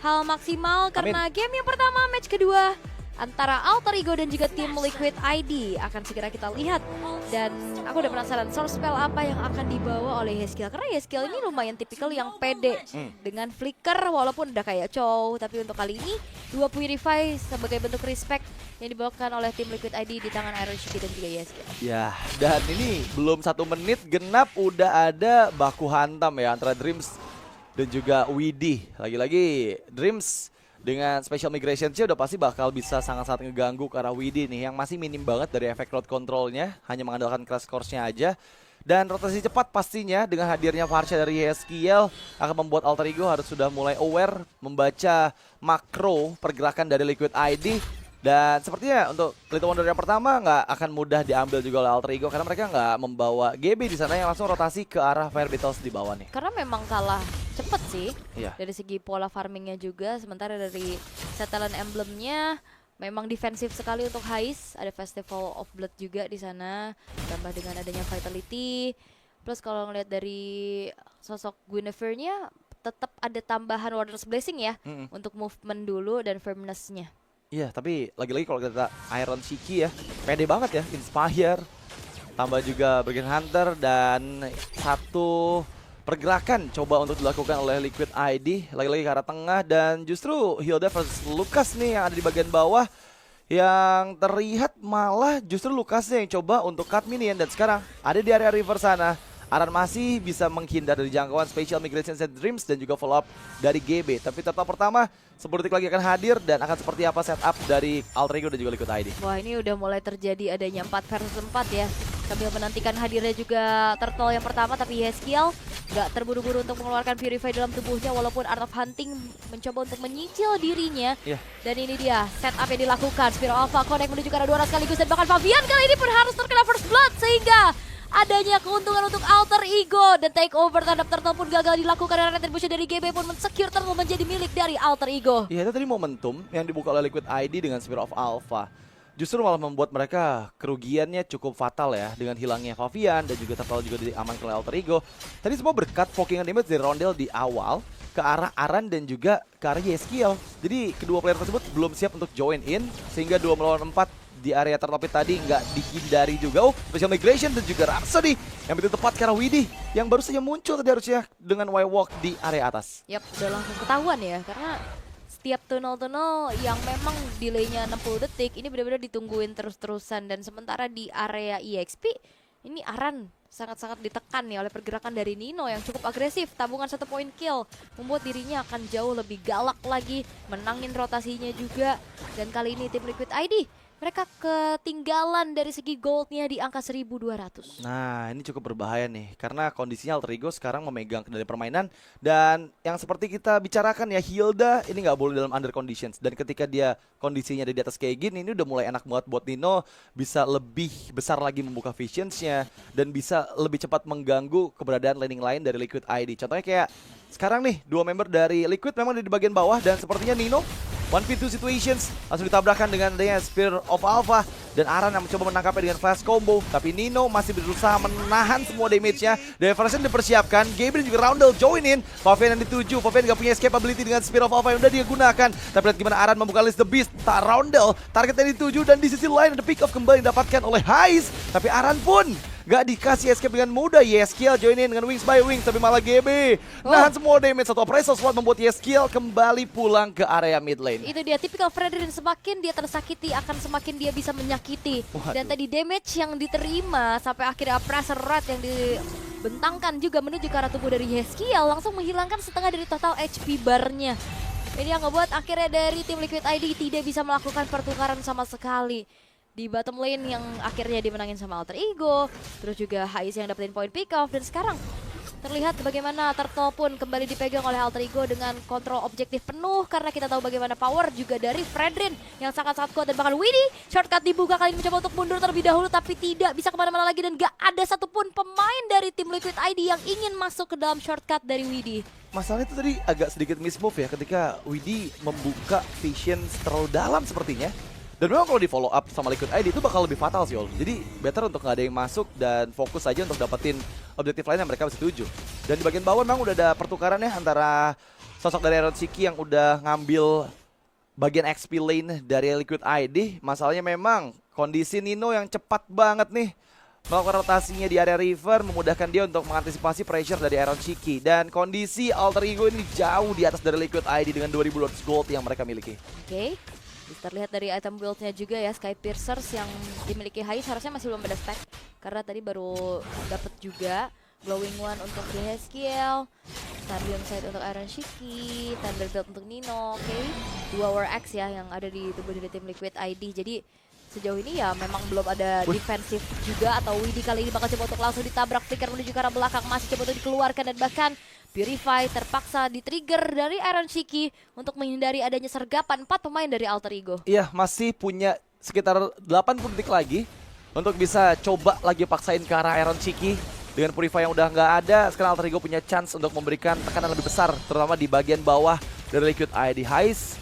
hal maksimal karena game yang pertama, match kedua antara Alter Ego dan juga tim Liquid ID akan segera kita lihat. Dan aku udah penasaran source spell apa yang akan dibawa oleh Yeskiel, karena Yeskiel ini lumayan tipikal yang pede dengan flicker walaupun udah kayak Chow. Tapi untuk kali ini dua Purify sebagai bentuk respect yang dibawakan oleh tim Liquid ID di tangan Iron Shiki dan juga Yeskiel. Ya, dan ini belum 1 menit genap udah ada baku hantam ya antara Dreams dan juga Widih. Lagi-lagi Dreams dengan special migration udah pasti bakal bisa sangat-sangat ngeganggu ke arah Widih nih yang masih minim banget dari efek crowd controlnya, hanya mengandalkan crash course-nya aja. Dan rotasi cepat pastinya dengan hadirnya Varsha dari Yeskiel akan membuat Alter Ego harus sudah mulai aware, membaca makro pergerakan dari Liquid ID. Dan sepertinya untuk Little Wonder yang pertama nggak akan mudah diambil juga oleh Alter Ego karena mereka nggak membawa GB di sana yang langsung rotasi ke arah Fire Beetles di bawah nih. Karena memang kalah cepet sih dari segi pola farmingnya juga, sementara dari setelan emblemnya memang defensif sekali untuk Hais. Ada Festival of Blood juga di sana, tambah dengan adanya Vitality. Plus kalau ngeliat dari sosok Guinevere-nya tetap ada tambahan Warder's Blessing ya untuk movement dulu dan firmness-nya. Iya, tapi lagi-lagi kalau kita Iron Shiki ya, pede banget ya, Inspire, tambah juga Brigand Hunter, dan satu pergerakan coba untuk dilakukan oleh Liquid ID, lagi-lagi ke arah tengah, dan justru Hilda versus Lucas nih yang ada di bagian bawah, yang terlihat malah justru Lucasnya yang coba untuk cut minion, dan sekarang ada di area river sana. Aran masih bisa menghindar dari jangkauan Special Migration Set Dreams dan juga follow up dari GB. Tapi tetap pertama, 10 detik lagi akan hadir dan akan seperti apa setup dari Alter Ego dan juga Liquid ID. Wah, ini udah mulai terjadi adanya 4 versus 4 ya. Sambil menantikan hadirnya juga Turtle yang pertama, tapi Yeskiel gak terburu-buru untuk mengeluarkan Purify dalam tubuhnya walaupun Art of Hunting mencoba untuk menyicil dirinya. Dan ini dia setup yang dilakukan. Spiro Alpha connect menuju ke arah 2 sekaligus dan bahkan Fabian kali ini pun harus terkena First Blood sehingga adanya keuntungan untuk Alter Ego dan takeover terhadap Turtle pun gagal dilakukan dan retribution dari GB pun men-secure Turtle menjadi milik dari Alter Ego. Iya, itu tadi momentum yang dibuka oleh Liquid ID dengan Spear of Alpha. Justru malah membuat mereka kerugiannya cukup fatal ya dengan hilangnya Fabian dan juga Turtle juga diamankan oleh Alter Ego. Tadi semua berkat pokingan damage dari Rondel di awal ke arah Aran dan juga ke arah Yeskiel. Jadi kedua player tersebut belum siap untuk join in sehingga 2 melawan 4 di area tertopit tadi nggak dihindari juga. Special Migration dan juga Rhapsody yang begitu tepat karena Widih yang baru saja muncul tadi harusnya dengan Y-Walk di area atas. Yap, udah langsung ketahuan ya karena setiap tunnel-tunnel yang memang delaynya 60 detik ini benar-benar ditungguin terus-terusan. Dan sementara di area EXP ini Aran sangat-sangat ditekan nih oleh pergerakan dari Nino yang cukup agresif. Tabungan 1 point kill membuat dirinya akan jauh lebih galak lagi, menangin rotasinya juga. Dan kali ini tim Liquid ID mereka ketinggalan dari segi goldnya di angka 1200. Nah, ini cukup berbahaya nih karena kondisinya Alter Ego sekarang memegang kendali permainan. Dan yang seperti kita bicarakan ya, Hilda ini nggak boleh dalam under conditions. Dan ketika dia kondisinya ada di atas kayak gini, ini udah mulai enak banget buat Nino bisa lebih besar lagi membuka visionsnya dan bisa lebih cepat mengganggu keberadaan laning lain dari Liquid ID. Contohnya kayak sekarang nih, 2 member dari Liquid memang ada di bagian bawah dan sepertinya Nino 1v2 situations langsung ditabrakkan dengan adanya Spear of Alpha dan Aran yang mencoba menangkapnya dengan flash combo, tapi Nino masih berusaha menahan semua damage-nya. Diversion dipersiapkan, Gabriel juga Roundel join in. Fabian yang dituju, Fabian gak punya escape ability dengan Spear of Alpha yang udah dia gunakan. Tapi lihat gimana Aran membuka list the beast, tak Roundel target yang dituju dan di sisi lain ada pick up kembali didapatkan oleh Hais. Tapi Aran pun gak dikasih escape dengan mudah. Yeskiel join in dengan Wings by Wings, tapi malah GB nahan semua damage. Satu appraisal slot membuat Yeskiel kembali pulang ke area mid lane. Itu dia tipikal Fredrin, semakin dia tersakiti akan semakin dia bisa menyakiti. Dan tadi damage yang diterima sampai akhirnya pressure rate yang dibentangkan juga menuju ke arah tubuh dari Yeskiel langsung menghilangkan setengah dari total HP barnya. Ini yang ngebuat akhirnya dari tim Liquid ID tidak bisa melakukan pertukaran sama sekali. Di bottom lane yang akhirnya dimenangin sama Alter Ego, terus juga Hais yang dapetin point pick off, dan sekarang terlihat bagaimana Turtle pun kembali dipegang oleh Alter Ego dengan kontrol objektif penuh karena kita tahu bagaimana power juga dari Fredrin yang sangat-sangat kuat. Dan bahkan Widih shortcut dibuka kali ini mencoba untuk mundur terlebih dahulu tapi tidak bisa kemana-mana lagi dan gak ada satupun pemain dari tim Liquid ID yang ingin masuk ke dalam shortcut dari Widih. Masalahnya itu tadi agak sedikit mismove ya ketika Widih membuka vision terlalu dalam sepertinya. Dan memang kalau di follow up sama Liquid ID itu bakal lebih fatal sih, Ol. Jadi better untuk nggak ada yang masuk dan fokus aja untuk dapetin objektif lain yang mereka bisa tuju. Dan di bagian bawah memang udah ada pertukaran ya antara sosok dari Iron Shiki yang udah ngambil bagian XP lane dari Liquid ID. Masalahnya memang kondisi Nino yang cepat banget nih melakukan rotasinya di area river, memudahkan dia untuk mengantisipasi pressure dari Iron Shiki. Dan kondisi Alter Ego ini jauh di atas dari Liquid ID dengan 2200 gold yang mereka miliki. Oke. Bisa terlihat dari item build-nya juga ya, Sky Piercers yang dimiliki Hais harusnya masih belum ada spec. Karena tadi baru dapat juga Glowing One untuk Yeskiel, Stadium Sight untuk Iron Shiki, Thunderbolt untuk Nino, oke. 2 War X ya yang ada di tubuh dari tim Liquid ID. Jadi sejauh ini ya memang belum ada defensif juga, atau Widi kali ini bakal coba untuk langsung ditabrak Flicker menuju ke arah belakang, masih coba untuk dikeluarkan dan bahkan Purify terpaksa di-trigger dari Iron Shiki untuk menghindari adanya sergapan 4 pemain dari Alter Ego. Iya, masih punya sekitar 80 detik lagi untuk bisa coba lagi paksain ke arah Iron Shiki. Dengan Purify yang udah nggak ada, sekarang Alter Ego punya chance untuk memberikan tekanan lebih besar, terutama di bagian bawah dari Liquid ID. Hais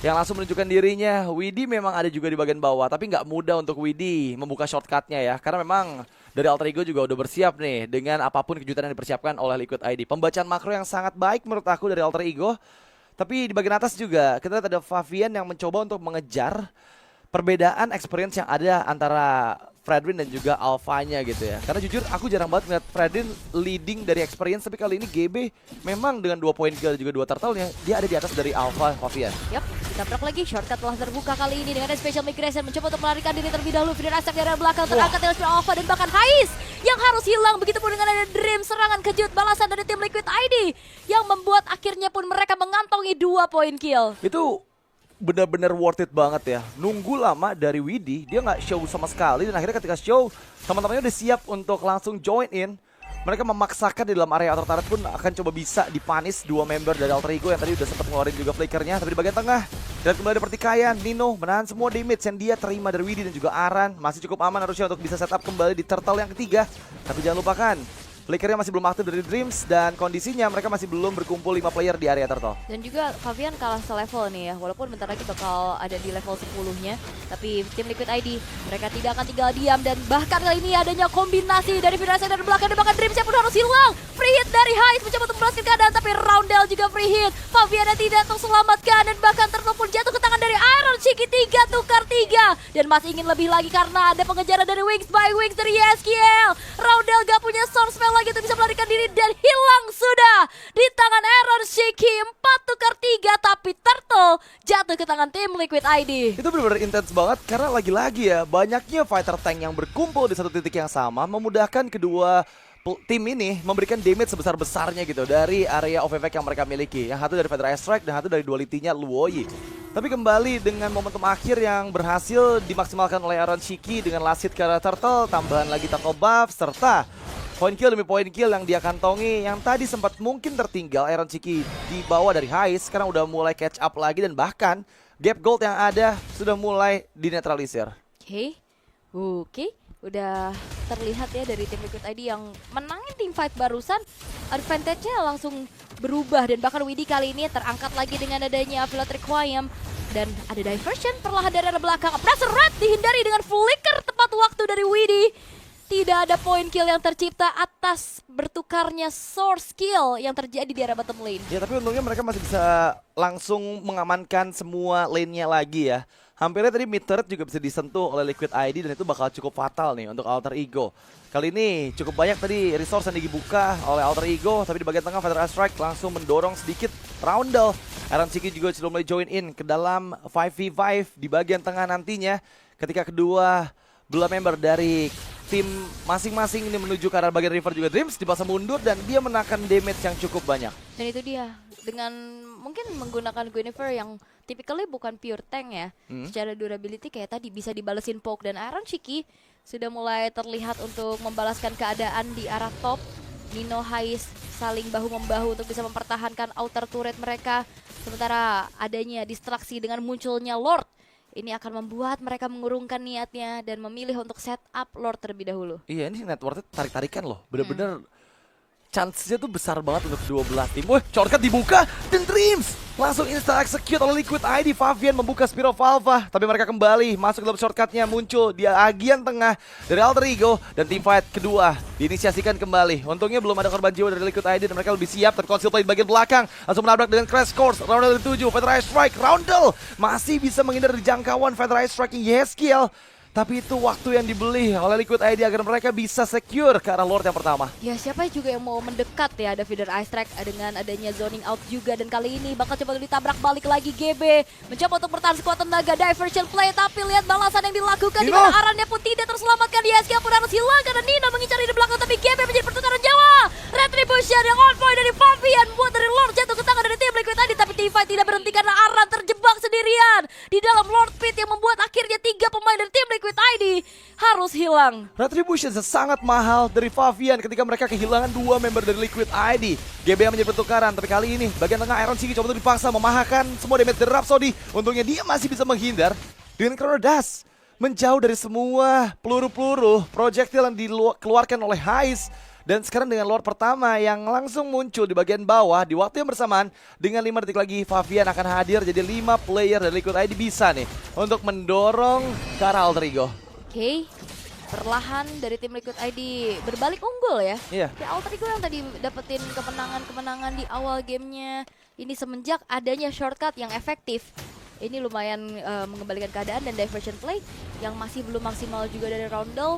yang langsung menunjukkan dirinya. Widi memang ada juga di bagian bawah, tapi nggak mudah untuk Widi membuka shortcutnya ya, karena memang dari Alter Ego juga udah bersiap nih dengan apapun kejutan yang dipersiapkan oleh Liquid ID. Pembacaan makro yang sangat baik menurut aku dari Alter Ego. Tapi di bagian atas juga kita lihat ada Favian yang mencoba untuk mengejar perbedaan experience yang ada antara Fredrin dan juga Alpha-nya gitu ya. Karena jujur aku jarang banget ngeliat Fredrin leading dari experience, tapi kali ini GB memang dengan 2 poin kill dan juga 2 turtle-nya dia ada di atas dari Alpha Favian. Yup, ditabrak lagi, shortcut telah terbuka kali ini dengan special migration mencoba untuk melarikan diri terlebih dahulu. Fidel Asap dari arah belakang terangkat dari Alpha dan bahkan Hais yang harus hilang. Begitupun dengan ada Dream, serangan kejut balasan dari tim Liquid ID yang membuat akhirnya pun mereka mengantongi 2 poin kill. Itu benar-benar worth it banget ya. Nunggu lama dari Widi, dia nggak show sama sekali, dan akhirnya ketika show teman-temannya udah siap untuk langsung join in. Mereka memaksakan di dalam area outer turret pun akan coba bisa dipanis 2 member dari Alter Ego yang tadi udah sempat ngeluarin juga flickernya. Tapi di bagian tengah dan kembali ada pertikaian. Nino menahan semua damage yang dia terima dari Widi dan juga Aran. Masih cukup aman harusnya untuk bisa setup kembali di turtle yang ketiga. Tapi jangan lupakan flickernya masih belum aktif dari Dreams, dan kondisinya mereka masih belum berkumpul 5 player di area turtle. Dan juga Favian kalah selevel nih ya, walaupun bentar lagi bakal ada di level 10-nya. Tapi tim Liquid ID, mereka tidak akan tinggal diam, dan bahkan kali ini adanya kombinasi dari Firasa dari belakang, dan bahkan Dreamsnya pun harus hilang. Free hit dari Hais mencoba untuk membalaskan keadaan, tapi Roundel juga free hit. Favian tidak terselamatkan, dan bahkan turtle pun jatuh ke tangan dari Iron Shiki. 3 tukar 3, dan masih ingin lebih lagi karena ada pengejaran dari Wings by Wings dari Yeskiel. Roundel gak punya source spell lagi untuk bisa melarikan diri, dan hilang sudah di tangan Iron Shiki. 4 tukar 3, tapi turtle jatuh ke tangan tim Liquid ID. Itu benar-benar intens banget karena lagi-lagi ya banyaknya fighter tank yang berkumpul di satu titik yang sama memudahkan kedua tim ini memberikan damage sebesar-besarnya gitu dari area of effect yang mereka miliki. Yang satu dari Feather Strike dan satu dari duality-nya Luoyi. Tapi kembali dengan momentum akhir yang berhasil dimaksimalkan oleh Iron Shiki dengan last hit ke arah turtle, tambahan lagi turtle buff, serta poin kill demi poin kill yang dia kantongi. Yang tadi sempat mungkin tertinggal Iron Shiki di bawah dari Hais, sekarang udah mulai catch up lagi, dan bahkan gap gold yang ada sudah mulai dinetralisir. Oke, udah terlihat ya dari tim Liquid ID yang menangin tim fight barusan, advantage-nya langsung berubah, dan bahkan Widi kali ini terangkat lagi dengan adanya Affiliate Requiem. Dan ada diversion perlahan dari arah belakang. Pressure Red dihindari dengan flicker tepat waktu dari Widi. Tidak ada poin kill yang tercipta atas bertukarnya source kill yang terjadi di area bottom lane. Ya, tapi untungnya mereka masih bisa langsung mengamankan semua lane-nya lagi ya. Hampirnya tadi mid turret juga bisa disentuh oleh Liquid ID, dan itu bakal cukup fatal nih untuk Alter Ego. Kali ini cukup banyak tadi resource yang dibuka oleh Alter Ego, tapi di bagian tengah Feather Strike langsung mendorong sedikit Roundel. Iron Shiki juga sudah mulai join in ke dalam 5v5 di bagian tengah nantinya ketika kedua belah member dari tim masing-masing ini menuju ke arah bagian river juga. Dreams dipaksa mundur dan dia menakan damage yang cukup banyak. Dan itu dia, dengan mungkin menggunakan Guinevere yang typically bukan pure tank ya. Secara durability kayak tadi bisa dibalesin poke, dan Iron Shiki sudah mulai terlihat untuk membalaskan keadaan di arah top. Nino Hais saling bahu-membahu untuk bisa mempertahankan outer turret mereka. Sementara adanya distraksi dengan munculnya Lord, ini akan membuat mereka mengurungkan niatnya dan memilih untuk set up Lord terlebih dahulu. Iya, ini net worth tarik-tarikan loh. Bener-bener chance-nya tuh besar banget untuk kedua belah tim. Wah, shortcut dibuka dan Dreams langsung insta-execute oleh Liquid ID. Favian membuka Spiro Valva, tapi mereka kembali masuk ke dalam shortcutnya, muncul di bagian tengah dari Alter Ego, dan teamfight kedua diinisiasikan kembali. Untungnya belum ada korban jiwa dari Liquid ID dan mereka lebih siap. Terkonsil play di bagian belakang, langsung menabrak dengan Crash Course. Roundel 7, Feather Ice Strike, Roundel masih bisa menghindar dari jangkauan Feather Ice Strike Yeskiel. Tapi itu waktu yang dibeli oleh Liquid ID agar mereka bisa secure ke arah Lord yang pertama. Ya siapa juga yang mau mendekat ya, ada Feeder Ice Track dengan adanya zoning out juga. Dan kali ini bakal coba ditabrak balik lagi GB. Mencoba untuk bertahan sekuat tenaga, diversion play. Tapi lihat balasan yang dilakukan, di mana Arannya pun tidak terselamatkan. Yeskiel pun harus hilang karena Nino mengincar di belakang. Tapi GB menjadi pertukaran Jawa. Retribution yang on point dari Favian buat dari Lord jatuh ke tangan dari tim Liquid ID. Tapi teamfight tidak berhenti karena Aran terjebak sendirian di dalam Lord Pit yang membuat akhirnya 3 pemain dari tim Liquid ID harus hilang. Retribution sangat mahal dari Favian ketika mereka kehilangan 2 member dari Liquid ID. GBA menjadi pertukaran, tapi kali ini bagian tengah Iron Sigi coba untuk dipaksa memahakkan semua damage dari Rhapsody. Untungnya dia masih bisa menghindar dengan Chrono Dash, menjauh dari semua peluru-peluru projectile yang dikeluarkan oleh Hais. Dan sekarang dengan Lord pertama yang langsung muncul di bagian bawah di waktu yang bersamaan, dengan 5 detik lagi Favian akan hadir. Jadi 5 player dari Liquid ID bisa nih untuk mendorong ke arah Alter Ego. Oke, perlahan dari tim Liquid ID berbalik unggul ya. Iya. Ya Alter Ego yang tadi dapetin kemenangan-kemenangan di awal gamenya, ini semenjak adanya shortcut yang efektif. Ini lumayan mengembalikan keadaan, dan diversion play yang masih belum maksimal juga dari Roundel,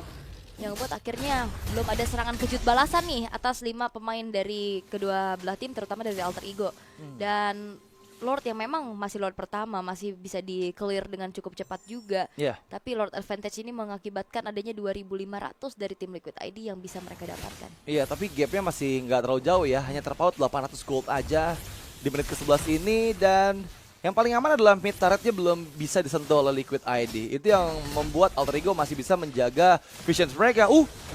yang buat akhirnya belum ada serangan kejut balasan nih atas 5 pemain dari kedua belah tim, terutama dari Alter Ego. Dan Lord yang memang masih Lord pertama, masih bisa di clear dengan cukup cepat juga. Iya. Tapi Lord Advantage ini mengakibatkan adanya 2.500 dari tim Liquid ID yang bisa mereka dapatkan. Iya, tapi gapnya masih nggak terlalu jauh ya, hanya terpaut 800 gold aja di menit ke-11 ini. Dan yang paling aman adalah mid turretnya belum bisa disentuh oleh Liquid ID. Itu yang membuat Alter Ego masih bisa menjaga vision mereka.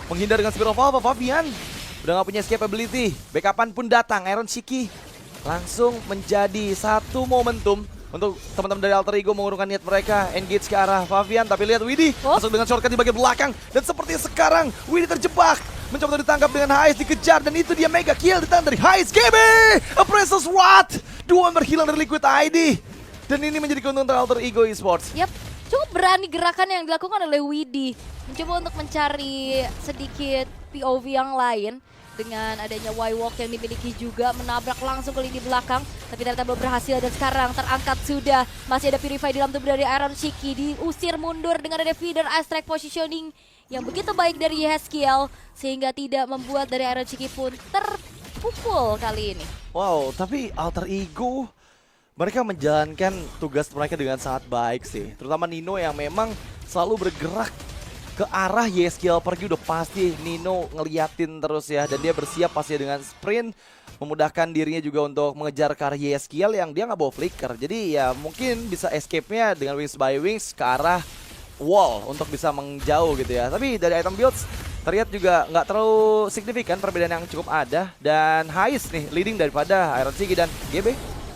Menghindar dengan Spiral Valve. Favian udah nggak punya escape ability. Backupan pun datang. Iron Shiki langsung menjadi satu momentum untuk teman-teman dari Alter Ego mengurungkan niat mereka engage ke arah Favian. Tapi lihat Widhi masuk dengan shortcut di bagian belakang, dan seperti sekarang Widhi terjebak, mencoba untuk ditangkap dengan Hais, dikejar, dan itu dia mega kill di tangan dari Hais. GB Appraisal SWAT, 2 member hilang dari Liquid ID, dan ini menjadi keuntungan dari Alter Ego Esports. Yap, cukup berani gerakan yang dilakukan oleh Widhi, mencoba untuk mencari sedikit POV yang lain. Dengan adanya Y-Walk yang dimiliki juga, menabrak langsung ke lini belakang, tapi ternyata belum berhasil. Dan sekarang terangkat sudah, masih ada Purify di dalam tubuh dari Iron Shiki, diusir mundur dengan ada Feeder Ice Track positioning yang begitu baik dari Yeskiel, sehingga tidak membuat dari Iron Shiki pun terpukul kali ini. Wow, tapi Alter Ego mereka menjalankan tugas mereka dengan sangat baik sih. Terutama Nino yang memang selalu bergerak ke arah Yeskiel pergi, udah pasti Nino ngeliatin terus ya. Dan dia bersiap pasti dengan sprint, memudahkan dirinya juga untuk mengejar ke arah Yeskiel yang dia nggak bawa flicker. Jadi ya mungkin bisa escape-nya dengan wings by wings ke arah wall untuk bisa menjauh gitu ya. Tapi dari item builds terlihat juga nggak terlalu signifikan perbedaan yang cukup ada. Dan Hais nih leading daripada Iron Sigi dan GB.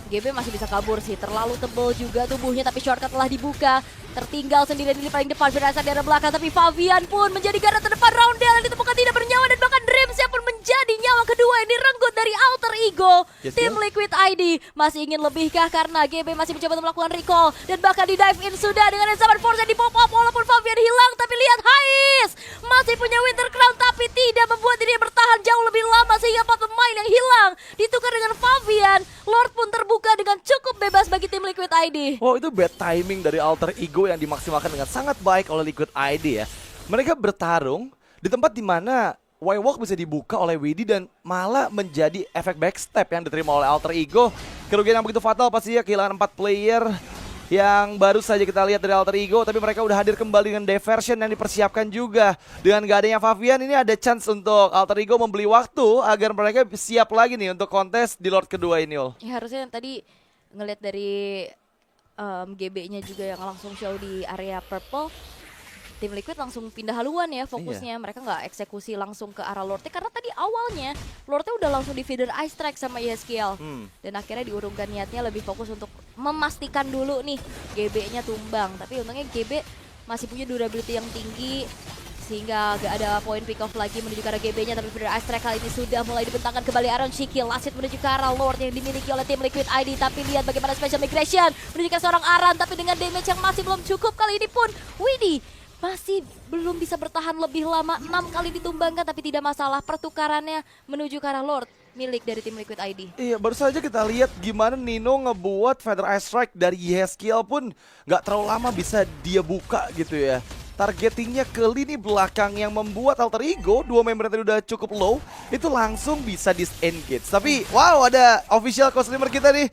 GB masih bisa kabur sih, terlalu tebal juga tubuhnya, tapi shortcut telah dibuka. Tertinggal sendirian di paling depan, Firasa di arah belakang, tapi Favian pun menjadi garda terdepan. Roundel yang ditemukan tidak bernyawa, dan bahkan Dreams yang pun menjadi nyawa kedua yang direnggut dari Alter Ego. Tim Liquid ID masih ingin lebihkah, karena GB masih mencoba untuk melakukan recall, dan bahkan di dive in sudah dengan Zaman Force yang di pop up walaupun Favian hilang. Tapi lihat Hais masih punya Winter Crown, tapi tidak membuat dirinya bertahan jauh lebih lama, sehingga 4 pemain yang hilang ditukar dengan Favian. Lord pun terbuka dengan cukup bebas bagi tim Liquid ID. Wow, itu bad timing dari Alter Ego yang dimaksimalkan dengan sangat baik oleh Liquid ID ya. Mereka bertarung di tempat di mana Y-Walk bisa dibuka oleh Widhi, dan malah menjadi efek backstep yang diterima oleh Alter Ego. Kerugian yang begitu fatal pastinya, kehilangan 4 player yang baru saja kita lihat dari Alter Ego. Tapi mereka udah hadir kembali dengan diversion yang dipersiapkan juga. Dengan gak adanya Favian, ini ada chance untuk Alter Ego membeli waktu agar mereka siap lagi nih untuk kontes di Lord kedua ini. Ya harusnya yang tadi ngelihat dari GB-nya juga yang langsung show di area purple, tim Liquid langsung pindah haluan ya fokusnya. Mereka nggak eksekusi langsung ke arah Lordnya, karena tadi awalnya Lordnya udah langsung di feeder Ice Strike sama Yeskiel. Dan akhirnya diurungkan niatnya lebih fokus untuk memastikan dulu nih GB-nya tumbang. Tapi untungnya GB masih punya durability yang tinggi, sehingga gak ada poin pick off lagi menuju ke arah GB-nya, tapi Feeder Ice Strike kali ini sudah mulai dibentangkan kembali Aaron Shiki. Lasit menuju ke arah Lord yang dimiliki oleh tim Liquid ID, tapi lihat bagaimana Special Migration menuju ke seorang Aran, tapi dengan damage yang masih belum cukup. Kali ini pun Widdy masih belum bisa bertahan lebih lama, 6 kali ditumbangkan tapi tidak masalah. Pertukarannya menuju ke arah Lord milik dari tim Liquid ID. Iya, baru saja kita lihat gimana Nino ngebuat Feather Ice Strike dari Yeskiel pun nggak terlalu lama bisa dia buka gitu ya. Targetingnya ke lini belakang yang membuat Alter Ego, dua member yang tadi udah cukup low, itu langsung bisa disengage. Tapi wow, ada official co-streamer kita nih.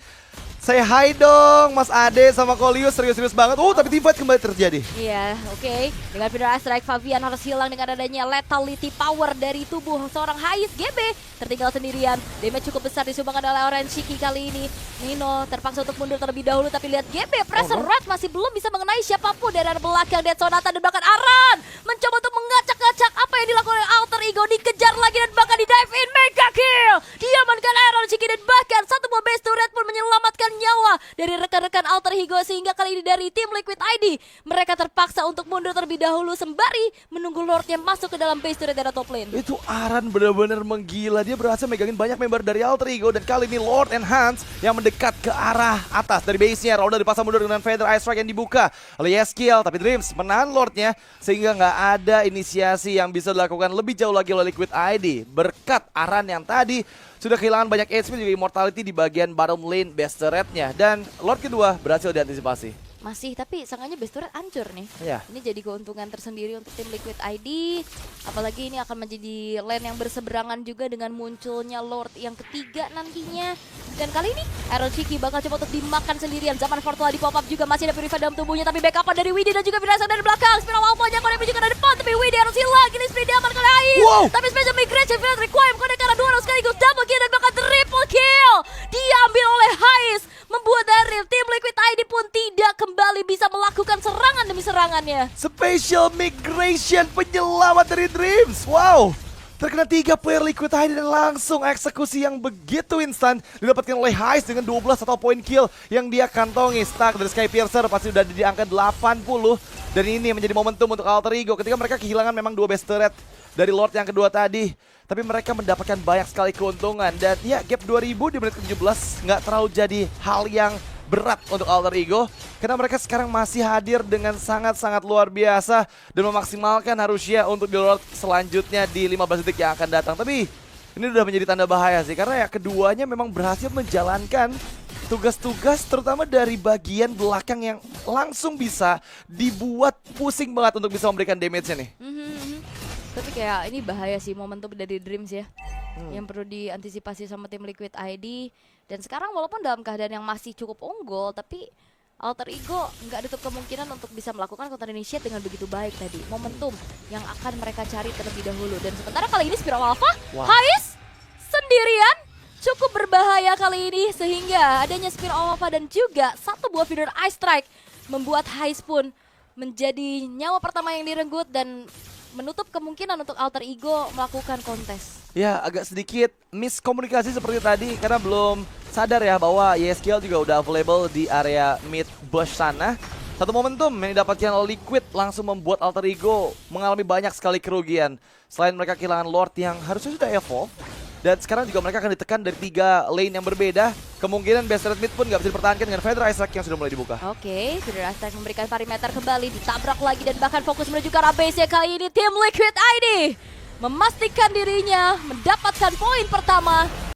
Say hi dong Mas Ade sama Kolius, serius-serius banget. Oh, tapi teamfight kembali terjadi. Iya, oke. Dengan Feeder Ice Strike, Fabian harus hilang dengan adanya lethality power dari tubuh seorang Hais. GB tertinggal sendirian. Damage cukup besar disumbangkan oleh Orange Shiki kali ini. Nino terpaksa untuk mundur terlebih dahulu, tapi lihat GB pressure red masih belum bisa mengenai siapapun dari arah belakang. Dead Sonata dan bahkan Aran mencoba untuk mengacak-acak apa yang dilakukan oleh Alter Ego. Dikejar lagi dan bahkan di dive in, mega kill. Diamankan Orange Shiki dan bahkan satu buah base turret pun menyelamatkan nyawa dari rekan-rekan Alter Ego, sehingga kali ini dari tim Liquid ID mereka terpaksa untuk mundur terlebih dahulu sembari menunggu Lord yang masuk ke dalam base turret dari top lane. Itu Aran benar-benar menggila, dia berhasil megangin banyak member dari Alter Ego dan kali ini Lord and Hans yang mendekat ke arah atas dari base-nya. Roda dipasang mundur dengan Feather Ice Strike yang dibuka oleh Yeskiel, tapi Dreams menahan Lordnya sehingga nggak ada inisiasi yang bisa dilakukan lebih jauh lagi oleh Liquid ID. Berkat Aran yang tadi sudah kehilangan banyak HP juga immortality di bagian bottom lane base turret-nya, dan Lord kedua berhasil diantisipasi. Masih, tapi sangkanya base turret hancur nih. Iya. Ini jadi keuntungan tersendiri untuk tim Liquid ID. Apalagi ini akan menjadi lane yang berseberangan juga dengan munculnya Lord yang ketiga nantinya. Dan kali ini Aaron Shiki bakal coba untuk dimakan sendirian. Zaman Fortula di pop up juga masih ada Purify dalam tubuhnya, tapi backupan dari Widdy dan juga Firasa dari belakang. Spiral Alpha-nya Konepi juga dari depan, tapi Widdy harus hilang. Ini sprint diamankan oleh Ais. Wow. Tapi Special Migration Field Requiem Konek karena dua sekaligus double kill dan bahkan triple kill diambil oleh Ais, membuat dari tim Liquid ID pun tidak kembali bisa melakukan serangan demi serangannya. Special Migration, penyelamat dari Dreams. Wow, terkena 3 player Liquid ID dan langsung eksekusi yang begitu instan didapatkan oleh Hais dengan 12 atau poin kill yang dia kantongi. Stack dari Skypiercer pasti udah di angka 80, dan ini menjadi momentum untuk Alter Ego ketika mereka kehilangan memang 2 base turret dari Lord yang kedua tadi. Tapi mereka mendapatkan banyak sekali keuntungan, dan ya gap 2000 di menit ke-17 nggak terlalu jadi hal yang berat untuk Alter Ego karena mereka sekarang masih hadir dengan sangat-sangat luar biasa dan memaksimalkan harusnya untuk di Lord selanjutnya di 15 detik yang akan datang. Tapi ini udah menjadi tanda bahaya sih, karena ya keduanya memang berhasil menjalankan tugas-tugas terutama dari bagian belakang yang langsung bisa dibuat pusing banget untuk bisa memberikan damage-nya nih. Tapi kayak ini bahaya sih momentum dari Dreams ya, yang perlu diantisipasi sama tim Liquid ID. Dan sekarang walaupun dalam keadaan yang masih cukup unggul, tapi Alter Ego nggak tutup kemungkinan untuk bisa melakukan counter initiate dengan begitu baik tadi. Momentum yang akan mereka cari terlebih dahulu. Dan sementara kali ini Spiral Alpha, Hais sendirian cukup berbahaya kali ini, sehingga adanya Spiral Alpha dan juga satu buah Feeder Ice Strike membuat Hais pun menjadi nyawa pertama yang direnggut dan menutup kemungkinan untuk Alter Ego melakukan kontes. Ya, agak sedikit miskomunikasi seperti tadi karena belum sadar ya bahwa Yeskiel juga udah available di area mid bush sana. Satu momentum yang didapatkan oleh Liquid langsung membuat Alter Ego mengalami banyak sekali kerugian. Selain mereka kehilangan Lord yang harusnya sudah evolve, dan sekarang juga mereka akan ditekan dari 3 lane yang berbeda. Kemungkinan base turret mid pun gak bisa dipertahankan dengan Feather Ice Strike yang sudah mulai dibuka. Oke, Feather Ice Strike memberikan perimeter kembali, ditabrak lagi dan bahkan fokus menuju ke arah base-nya. Kali ini tim Liquid ID memastikan dirinya mendapatkan poin pertama